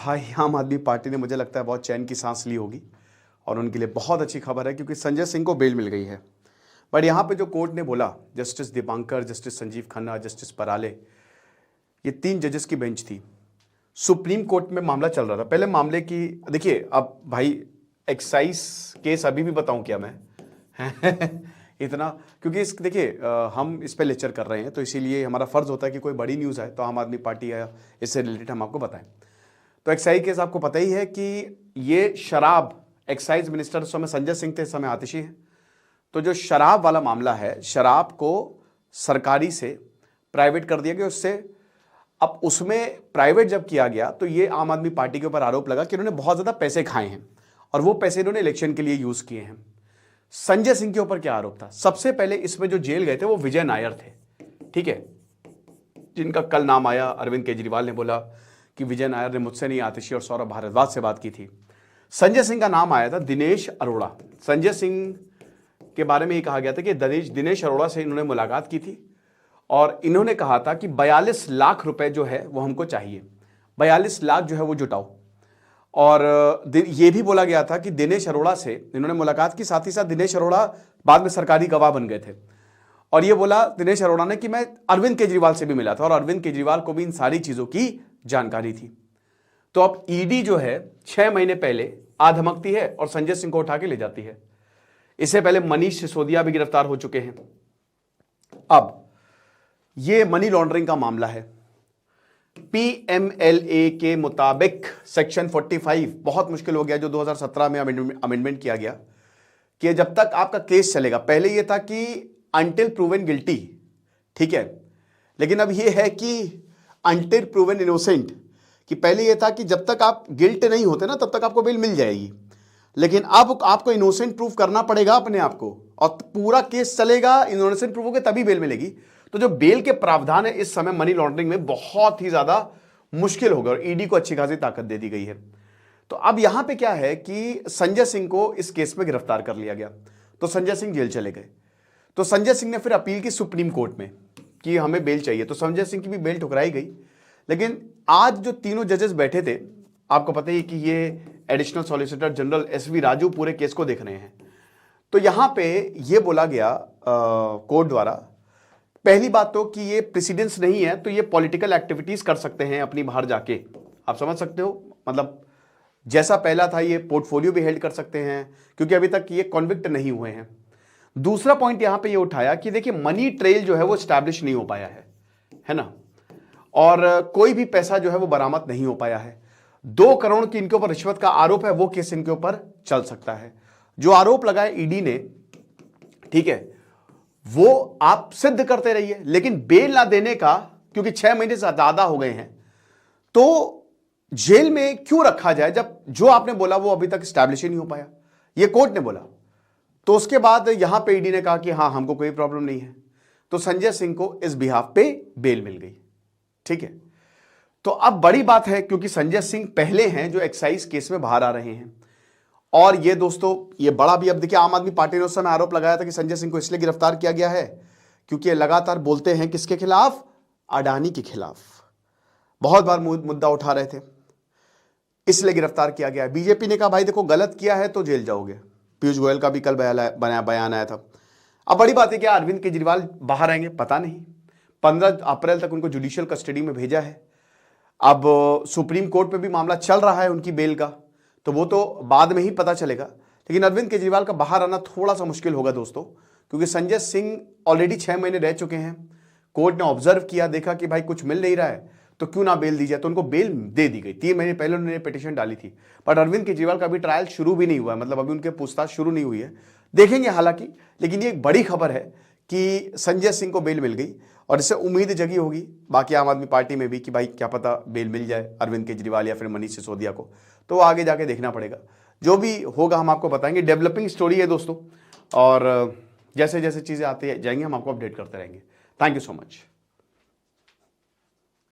भाई आम आदमी पार्टी ने मुझे लगता है बहुत चैन की सांस ली होगी और उनके लिए बहुत अच्छी खबर है क्योंकि संजय सिंह को बेल मिल गई है। बट यहाँ पे जो कोर्ट ने बोला, justice Dipankar, justice Sanjiv Khanna, justice Parale, ये 3 जजेस की बेंच थी। सुप्रीम कोर्ट में मामला चल रहा था। पहले मामले की देखिए, अब भाई एक्साइज केस अभी भी बताऊं क्या मैं इतना, क्योंकि इस देखिए हम इस पे लेक्चर कर रहे हैं तो इसीलिए हमारा फर्ज होता है कि कोई बड़ी न्यूज़ है तो आम आदमी पार्टी या इससे रिलेटेड हम आपको बताएं। तो एक्साइज केस आपको पता ही है कि ये शराब, एक्साइज मिनिस्टर उस समय संजय सिंह थे, इस समय आतिशी हैं। तो जो शराब वाला मामला है, शराब को सरकारी से प्राइवेट कर दिया गया। उससे अब उसमें प्राइवेट जब किया गया तो ये आम आदमी पार्टी के ऊपर आरोप लगा कि इन्होंने बहुत ज़्यादा पैसे खाए हैं और वो पैसे इन्होंने इलेक्शन के लिए यूज़ किए हैं। संजय सिंह के ऊपर क्या आरोप था? सबसे पहले इसमें जो जेल गए थे वो विजय नायर थे, ठीक है, जिनका कल नाम आया। अरविंद केजरीवाल ने बोला कि विजय नायर ने मुझसे नहीं, आतिशी और सौरभ भारद्वाज से बात की थी। संजय सिंह का नाम आया था दिनेश अरोड़ा। संजय सिंह के बारे में ये कहा गया था कि दिनेश अरोड़ा से इन्होंने मुलाकात की थी और इन्होंने कहा था कि 42 लाख रुपए जो है वो हमको चाहिए, 42 लाख जो है वो जुटाओ। और ये भी बोला गया था कि दिनेश अरोड़ा से इन्होंने मुलाकात की, साथ ही साथ दिनेश अरोड़ा बाद में सरकारी गवाह बन गए थे। और ये बोला दिनेश अरोड़ा ने कि मैं अरविंद केजरीवाल से भी मिला था और अरविंद केजरीवाल को भी इन सारी चीज़ों की जानकारी थी। तो अब ईडी जो है 6 महीने पहले आ धमकती है और संजय सिंह को उठा के ले जाती है। इससे पहले मनीष सिसोदिया भी गिरफ्तार हो चुके हैं। अब ये मनी लॉन्ड्रिंग का मामला है। पीएमएलए के मुताबिक सेक्शन 45 बहुत मुश्किल हो गया, जो 2017 में अमेंडमेंट किया गया कि जब तक आपका केस चलेगा। पहले यह था कि अनटिल प्रूवन गिल्टी, ठीक है, लेकिन अब यह है कि अनटिल प्रूवन इनोसेंट, कि पहले यह था कि जब तक आप गिल्ट नहीं होते ना तब तक आपको बेल मिल जाएगी, लेकिन अब आपको इनोसेंट प्रूव करना पड़ेगा अपने आप को और पूरा केस चलेगा, इनोसेंट प्रूव होगा तभी बेल मिलेगी। तो जो बेल के प्रावधान है इस समय मनी लॉन्ड्रिंग में बहुत ही ज्यादा मुश्किल होगा और ईडी को अच्छी खासी ताकत दे दी गई है। तो अब यहां पे क्या है कि संजय सिंह को इस केस में गिरफ्तार कर लिया गया तो संजय सिंह जेल चले गए। तो संजय सिंह ने फिर अपील की सुप्रीम कोर्ट में कि हमें बेल चाहिए, तो संजय सिंह की भी बेल ठुकराई गई। लेकिन आज जो तीनों जजेस बैठे थे, आपको पता ही कि ये additional solicitor general SV Raju पूरे केस को देख रहे हैं। तो यहां पे ये बोला गया कोर्ट द्वारा, पहली बात तो कि ये प्रेसिडेंस नहीं है तो ये पॉलिटिकल एक्टिविटीज कर सकते हैं अपनी बाहर जाके, आप समझ सकते हो, मतलब जैसा पहला था ये पोर्टफोलियो भी हेल्ड कर सकते हैं क्योंकि अभी तक ये कॉन्विक्ट नहीं हुए हैं। दूसरा पॉइंट यहां पे ये उठाया कि देखिए मनी ट्रेल जो है वो स्टैब्लिश नहीं हो पाया है ना, और कोई भी पैसा जो है वो बरामद नहीं हो पाया है। 2 करोड़ की इनके ऊपर रिश्वत का आरोप है, वो केस इनके ऊपर चल सकता है। जो आरोप लगाए ईडी ने, ठीक है, वो आप सिद्ध करते रहिए, लेकिन बेल ना देने का, क्योंकि 6 महीने से ज्यादा हो गए हैं, तो जेल में क्यों रखा जाए जब जो आपने बोला वो अभी तक स्टैब्लिश ही नहीं हो पाया, ये कोर्ट ने बोला। तो उसके बाद यहां पे ईडी ने कहा कि हां हमको कोई प्रॉब्लम नहीं है, तो संजय सिंह को इस बिहाफ पे बेल मिल गई, ठीक है। तो अब बड़ी बात है क्योंकि संजय सिंह पहले हैं जो एक्साइज केस में बाहर आ रहे हैं। और ये दोस्तों ये बड़ा भी, अब देखिए आम आदमी पार्टी ने उस समय आरोप लगाया था कि संजय सिंह को इसलिए गिरफ्तार किया गया है क्योंकि ये लगातार बोलते हैं किसके खिलाफ, अडानी के खिलाफ, बहुत बार मुद्दा उठा रहे थे, इसलिए गिरफ्तार किया गया। बीजेपी ने कहा भाई देखो गलत किया है तो जेल जाओगे। पीयूष गोयल का भी कल बयान आया था। अब बड़ी बात है क्या अरविंद केजरीवाल बाहर आएंगे, पता नहीं। 15 अप्रैल तक उनको जुडिशियल कस्टडी में भेजा है। अब सुप्रीम कोर्ट में भी मामला चल रहा है उनकी बेल का, तो वो तो बाद में ही पता चलेगा। लेकिन अरविंद केजरीवाल का बाहर आना थोड़ा सा मुश्किल होगा दोस्तों, क्योंकि संजय सिंह ऑलरेडी 6 महीने रह चुके हैं। कोर्ट ने ऑब्जर्व किया, देखा कि भाई कुछ मिल नहीं रहा है तो क्यों ना बेल दी जाए, तो उनको बेल दे दी गई। 3 महीने पहले उन्होंने पिटीशन डाली थी, बट अरविंद केजरीवाल का अभी ट्रायल शुरू भी नहीं हुआ है, मतलब अभी उनके पूछताछ शुरू नहीं हुई है, देखेंगे हालांकि। लेकिन ये एक बड़ी खबर है कि संजय सिंह को बेल मिल गई और इससे उम्मीद जगी होगी बाकी आम आदमी पार्टी में भी कि भाई क्या पता बेल मिल जाए अरविंद केजरीवाल या फिर मनीष सिसोदिया को। तो आगे जाके देखना पड़ेगा, जो भी होगा हम आपको बताएंगे। डेवलपिंग स्टोरी है दोस्तों, और जैसे जैसे चीज़ें आती जाएंगी हम आपको अपडेट करते रहेंगे। Thank you so much.